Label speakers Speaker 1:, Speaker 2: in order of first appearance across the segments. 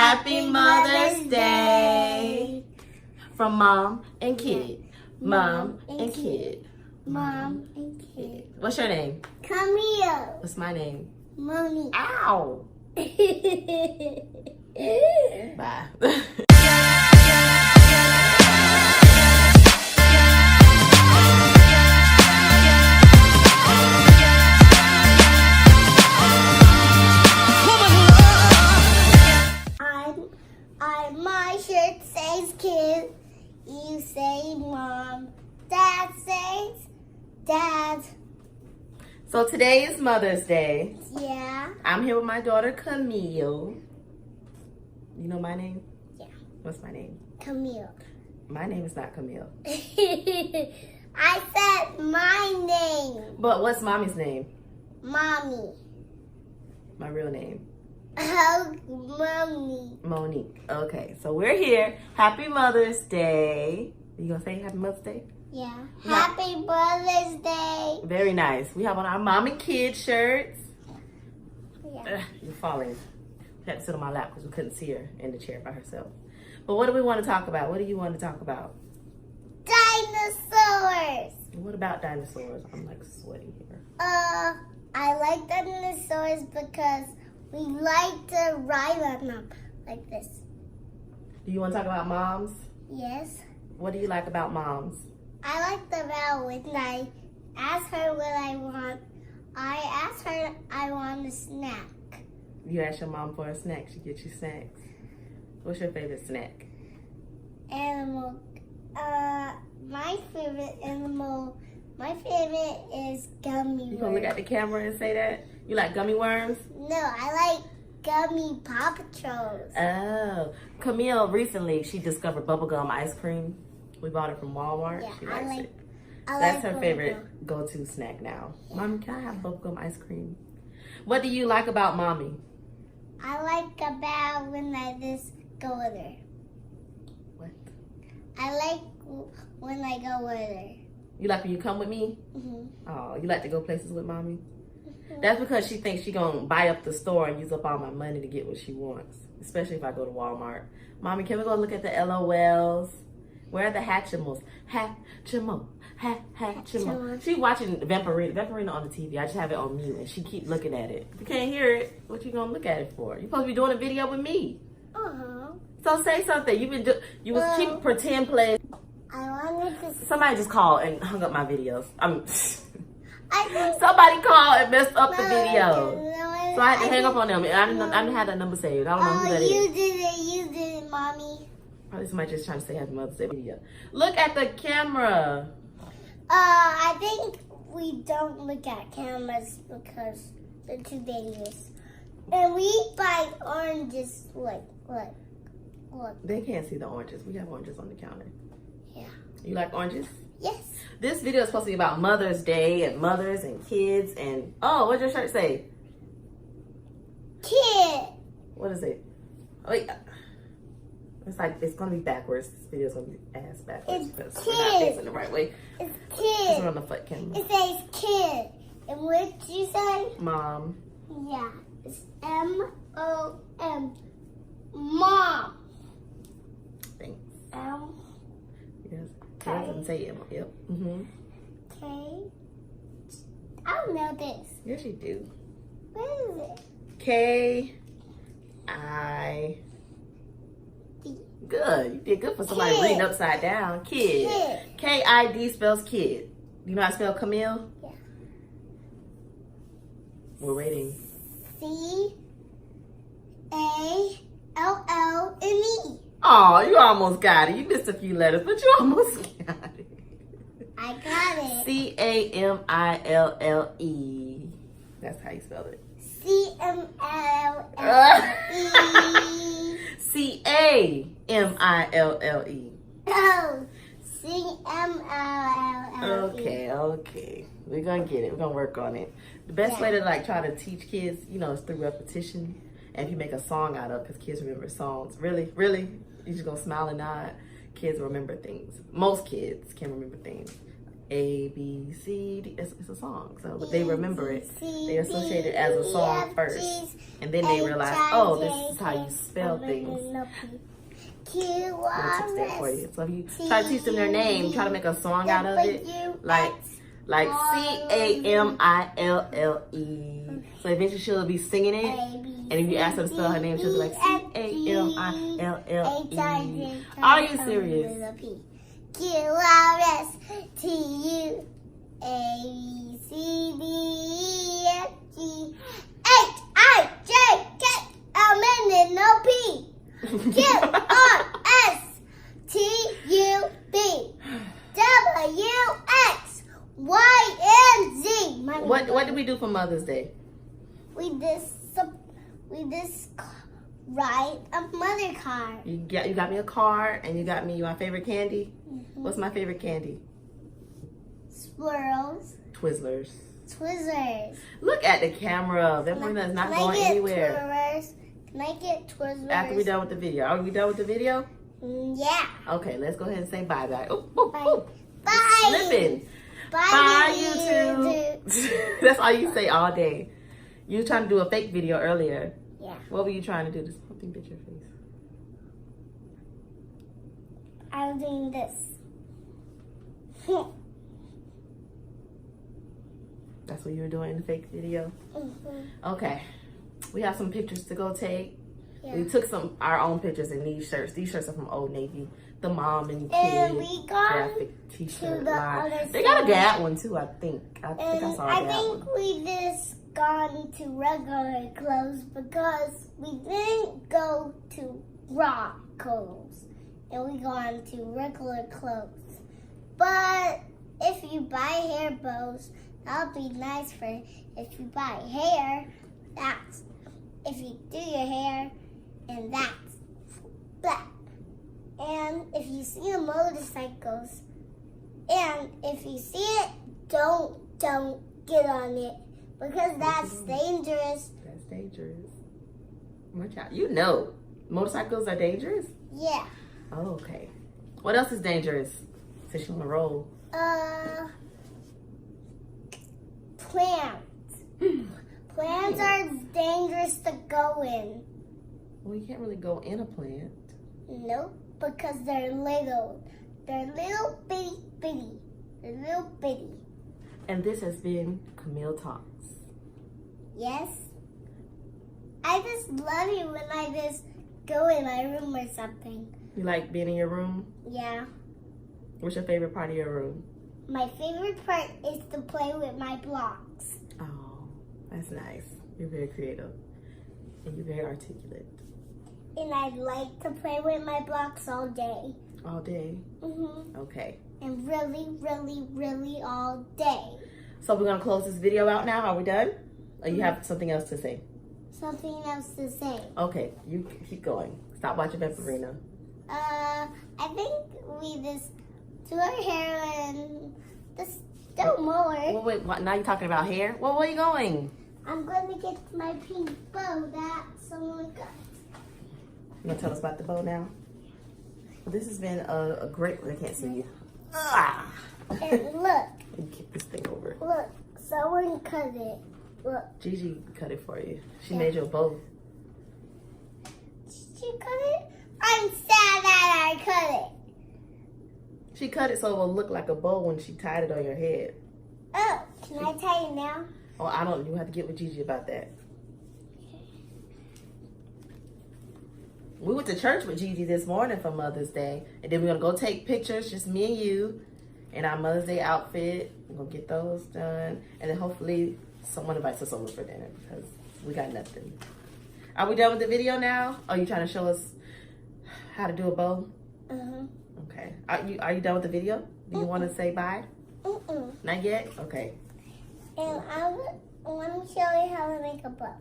Speaker 1: Happy Mother's Day from Mom and Kid. Mom and Kid.
Speaker 2: Mom and Kid.
Speaker 1: What's your name?
Speaker 2: Camille.
Speaker 1: What's my name?
Speaker 2: Mommy.
Speaker 1: Ow! Bye.
Speaker 2: My shirt says Kid. You say Mom. Dad says Dad.
Speaker 1: So today is Mother's Day.
Speaker 2: Yeah.
Speaker 1: I'm here with my daughter Camille. You know my name?
Speaker 2: Yeah.
Speaker 1: What's my name?
Speaker 2: Camille.
Speaker 1: My name is not Camille.
Speaker 2: I said my name.
Speaker 1: But what's Mommy's name?
Speaker 2: Mommy.
Speaker 1: My real name?
Speaker 2: Oh, Mommy.
Speaker 1: Monique. Okay, so we're here. Happy Mother's Day. You gonna say Happy Mother's Day?
Speaker 2: Yeah. Happy Mother's Day.
Speaker 1: Very nice. We have on our Mom and Kid shirts.
Speaker 2: Yeah.
Speaker 1: You're falling. She had to sit on my lap because we couldn't see her in the chair by herself. But what do we want to talk about? What do you want to talk about?
Speaker 2: Dinosaurs.
Speaker 1: What about dinosaurs? I'm like sweating here.
Speaker 2: I like dinosaurs because we like to ride on them like this.
Speaker 1: Do you want to talk about moms?
Speaker 2: Yes.
Speaker 1: What do you like about moms?
Speaker 2: I like the bell when I ask her what I want. I ask her I want a snack.
Speaker 1: You ask your mom for a snack, she gets you snacks. What's your favorite snack?
Speaker 2: Animal. My favorite is gummy worms.
Speaker 1: You gonna look at the camera and say that? You like gummy worms?
Speaker 2: No, I like gummy Paw Patrols.
Speaker 1: Oh. Camille recently, she discovered bubblegum ice cream. We bought it from Walmart.
Speaker 2: Yeah,
Speaker 1: She likes it.
Speaker 2: I
Speaker 1: That's
Speaker 2: like
Speaker 1: her
Speaker 2: bubblegum.
Speaker 1: favorite go-to snack now. Mommy, can I have bubblegum ice cream? What do you like about Mommy?
Speaker 2: I like about when I just go with her.
Speaker 1: What?
Speaker 2: I like when I go with her.
Speaker 1: You like when you come with me?
Speaker 2: Mm-hmm.
Speaker 1: Oh, you like to go places with Mommy? That's because she thinks she's going to buy up the store and use up all my money to get what she wants. Especially if I go to Walmart. Mommy, can we go look at the LOLs? Where are the Hatchimals? Hatchimo. Hatchimo. She's watching Vampirina on the TV. I just have it on mute and she keep looking at it. If you can't hear it, what you gonna look at it for? You're supposed to be doing a video with me.
Speaker 2: Uh-huh.
Speaker 1: So say something. You was keep pretend play.
Speaker 2: I wanted to...
Speaker 1: Somebody just called and hung up my videos.
Speaker 2: I think...
Speaker 1: Somebody called and messed up the
Speaker 2: No,
Speaker 1: video.
Speaker 2: no,
Speaker 1: So I had to hang up on them. I didn't have that number saved. I don't know who that is.
Speaker 2: You did it, Mommy.
Speaker 1: Probably somebody just trying to say Happy Mother's Day video. Look at the camera.
Speaker 2: I think we don't look at cameras because they're too dangerous. And we buy oranges, look.
Speaker 1: They can't see the oranges. We have oranges on the counter.
Speaker 2: Yeah.
Speaker 1: You like oranges?
Speaker 2: Yes.
Speaker 1: This video is supposed to be about Mother's Day and mothers and kids and... Oh, what'd your shirt say?
Speaker 2: Kid.
Speaker 1: What is it? Oh, wait. It's like, it's going to be backwards. This video is going to be ass backwards.
Speaker 2: It's
Speaker 1: because we're not facing the right way.
Speaker 2: It's
Speaker 1: Because
Speaker 2: kid.
Speaker 1: we're on the foot camera.
Speaker 2: It says kid. And what did you say?
Speaker 1: Mom.
Speaker 2: Yeah. It's M-O-M. Mom.
Speaker 1: Thanks.
Speaker 2: M.
Speaker 1: Yes. It doesn't say M. Yep. Mm-hmm.
Speaker 2: K. I don't know this.
Speaker 1: Yes, you do.
Speaker 2: What is it?
Speaker 1: K-I... Good. You did good for somebody
Speaker 2: Kid.
Speaker 1: reading upside down. Kid.
Speaker 2: Kid.
Speaker 1: K-I-D spells kid. You know how to spell Camille?
Speaker 2: Yeah.
Speaker 1: We're waiting.
Speaker 2: C-A-L-L-M-E.
Speaker 1: Oh, you almost got it. You missed a few letters, but you almost got it.
Speaker 2: I got it.
Speaker 1: C-A-M-I-L-L-E. That's how you spell it.
Speaker 2: C-M-L-L-E.
Speaker 1: C-A-M-I-L-L-E.
Speaker 2: Oh, C-M-L-L-E.
Speaker 1: Okay. We're going to get it. We're going to work on it. The best way to try to teach kids, is through repetition. And if you make a song out of it, because kids remember songs. Really? You're just going to smile and nod. Kids remember things. Most kids can remember things. A, B, C, D. It's a song, so but they remember it. They associate it as a song first, and then they realize, oh, this is how you spell things. I'll teach that for you. So if you try to teach them their name, try to make a song out of it, like CAMILLE. So eventually she'll be singing it, and if you ask her to spell her name, she'll be like CAMILLE. Are you serious? What did we do for Mother's Day?
Speaker 2: We just write a mother card.
Speaker 1: You got me a card, and you got me my favorite candy.
Speaker 2: Mm-hmm.
Speaker 1: What's my favorite candy?
Speaker 2: Swirls.
Speaker 1: Twizzlers.
Speaker 2: Twizzlers.
Speaker 1: Look at the camera. That one is not going anywhere.
Speaker 2: Can I get Twizzlers?
Speaker 1: After we're done with the video. Are we done with the video?
Speaker 2: Yeah.
Speaker 1: Okay, let's go ahead and say bye-bye. Oh,
Speaker 2: Bye. Bye.
Speaker 1: Slipping.
Speaker 2: Bye,
Speaker 1: YouTube. That's all you say all day. You were trying to do a fake video earlier.
Speaker 2: Yeah.
Speaker 1: What were you trying to do? Just something picture your face.
Speaker 2: I was doing this.
Speaker 1: That's what you were doing in the fake video?
Speaker 2: Mm-hmm.
Speaker 1: Okay. We have some pictures to go take.
Speaker 2: Yeah.
Speaker 1: We took our own pictures in these shirts. These shirts are from Old Navy. The mom and kid
Speaker 2: And we got
Speaker 1: graphic t-shirt
Speaker 2: to the
Speaker 1: line.
Speaker 2: other
Speaker 1: They got a
Speaker 2: side.
Speaker 1: Gap one too, I think. I think I saw a
Speaker 2: I
Speaker 1: Gap
Speaker 2: think
Speaker 1: one.
Speaker 2: we just gone to regular clothes because we didn't go to rock clothes. And we gone to regular clothes. But if you buy hair bows, that'll be nice for if you buy hair. That's if you do your hair, and that's black. And if you see the motorcycles, and if you see it, don't get on it because that's dangerous.
Speaker 1: That's dangerous. Watch out. You know, motorcycles are dangerous?
Speaker 2: Yeah.
Speaker 1: Oh, okay. What else is dangerous? Since you on the road.
Speaker 2: Plants. Plants are dangerous to go in.
Speaker 1: Well, you can't really go in a plant.
Speaker 2: Nope, because they're little. They're little bitty. They're little bitty.
Speaker 1: And this has been Camille Talks.
Speaker 2: Yes. I just love you when I just go in my room or something.
Speaker 1: You like being in your room?
Speaker 2: Yeah.
Speaker 1: What's your favorite part of your room?
Speaker 2: My favorite part is to play with my blocks.
Speaker 1: Oh, that's nice. You're very creative. And you're very articulate.
Speaker 2: And I like to play with my blocks all day.
Speaker 1: All day?
Speaker 2: Mm-hmm.
Speaker 1: Okay.
Speaker 2: And really, really, really all day.
Speaker 1: So we're going to close this video out now. Are we done? Or you have something else to say?
Speaker 2: Something else to say.
Speaker 1: Okay, you keep going. Stop watching Vampirina.
Speaker 2: I think we just do our hair and just do more.
Speaker 1: Wait, what, now you're talking about hair? Where are you going?
Speaker 2: I'm going to get my pink bow that someone got.
Speaker 1: You want to tell us about the bow now? Well, this has been a great... I can't see you. Ah.
Speaker 2: And look.
Speaker 1: Let me kick this thing over.
Speaker 2: Look, someone cut it. Look.
Speaker 1: Gigi cut it for you. She made you a bow.
Speaker 2: She cut it? I'm sad that I cut it.
Speaker 1: She cut it so it will look like a bow when she tied it on your head.
Speaker 2: Oh, can I tie it now?
Speaker 1: Oh, I don't. You have to get with Gigi about that. We went to church with Gigi this morning for Mother's Day. And then we're going to go take pictures, just me and you, in our Mother's Day outfit. We're going to get those done. And then hopefully someone invites us over for dinner because we got nothing. Are we done with the video now? Are you trying to show us how to do a bow? Okay. Are you done with the video? Do you want to say bye? Not yet? Okay.
Speaker 2: And I want to show you how to make a bow.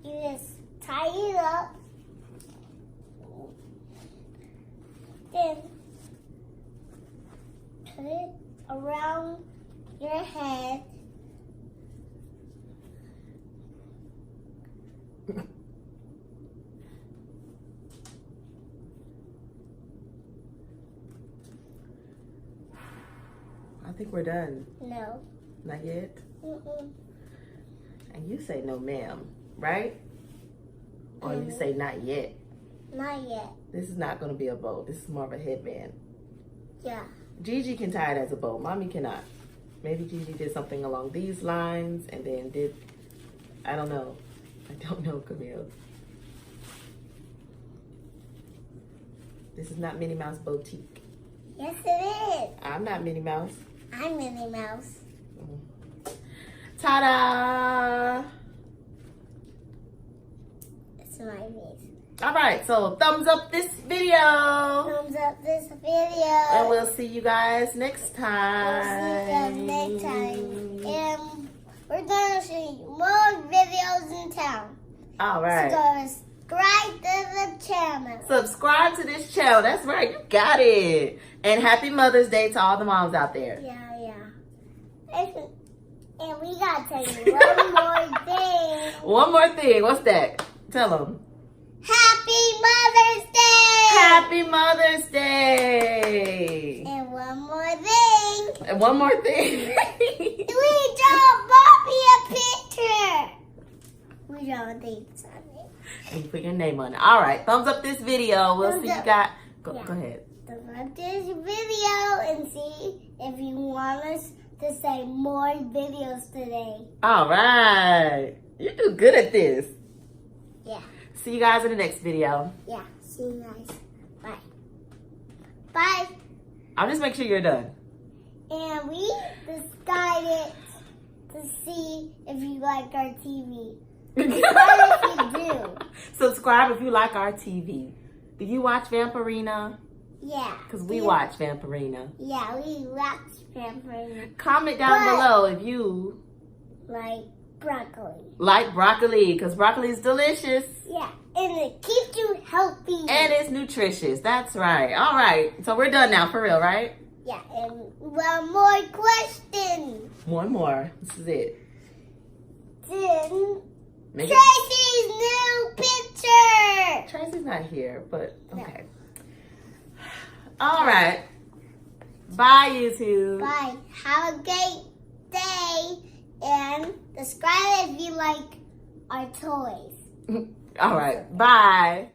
Speaker 2: You just tie it up. Then put it around your head.
Speaker 1: think we're done.
Speaker 2: No.
Speaker 1: Not yet?
Speaker 2: Mm-mm.
Speaker 1: And you say no ma'am, right? Or you say not yet.
Speaker 2: Not yet.
Speaker 1: This is not going to be a bow. This is more of a headband.
Speaker 2: Yeah.
Speaker 1: Gigi can tie it as a bow. Mommy cannot. Maybe Gigi did something along these lines and then did, I don't know. I don't know, Camille. This is not Minnie Mouse Boutique.
Speaker 2: Yes, it is.
Speaker 1: I'm not Minnie Mouse.
Speaker 2: I'm Minnie Mouse.
Speaker 1: Ta-da!
Speaker 2: It's my face.
Speaker 1: All right, so thumbs up this video.
Speaker 2: Thumbs up this video.
Speaker 1: And we'll see you guys next time.
Speaker 2: We'll see you next time. And we're going to show you more videos in town.
Speaker 1: All right.
Speaker 2: So subscribe to the channel.
Speaker 1: Subscribe to this channel. That's right. You got it. And happy Mother's Day to all the moms out there.
Speaker 2: Yeah. And we got to tell you one more thing.
Speaker 1: One more thing. What's that? Tell them.
Speaker 2: Happy Mother's Day!
Speaker 1: Happy Mother's Day!
Speaker 2: And one more thing.
Speaker 1: And one more thing.
Speaker 2: We draw Bobby a picture. We draw things on it.
Speaker 1: And you put your name on it. All right. Thumbs up this video. We'll see you guys. Go ahead.
Speaker 2: Thumbs up this video and see if you want us to say more videos today.
Speaker 1: All right. You do good at this.
Speaker 2: Yeah.
Speaker 1: See you guys in the next video.
Speaker 2: Yeah. See you guys. Bye. Bye.
Speaker 1: I'll just make sure you're done.
Speaker 2: And we decided to see if you like our TV. What if you do?
Speaker 1: Subscribe if you like our TV. Do you watch Vampirina?
Speaker 2: Yeah.
Speaker 1: Because we watch Vampirina.
Speaker 2: Yeah, we watch Vampirina.
Speaker 1: Comment down below if you
Speaker 2: like broccoli.
Speaker 1: like broccoli, because broccoli is delicious.
Speaker 2: Yeah, and it keeps you healthy.
Speaker 1: And it's nutritious. That's right. All right. So we're done now, for real, right?
Speaker 2: Yeah, and one more question.
Speaker 1: One more. This is it. Make it-
Speaker 2: Tracy's new picture.
Speaker 1: Tracy's not here, but okay. All right. Bye, YouTube.
Speaker 2: Bye. Have a great day. And subscribe if you like our toys.
Speaker 1: All right. Bye.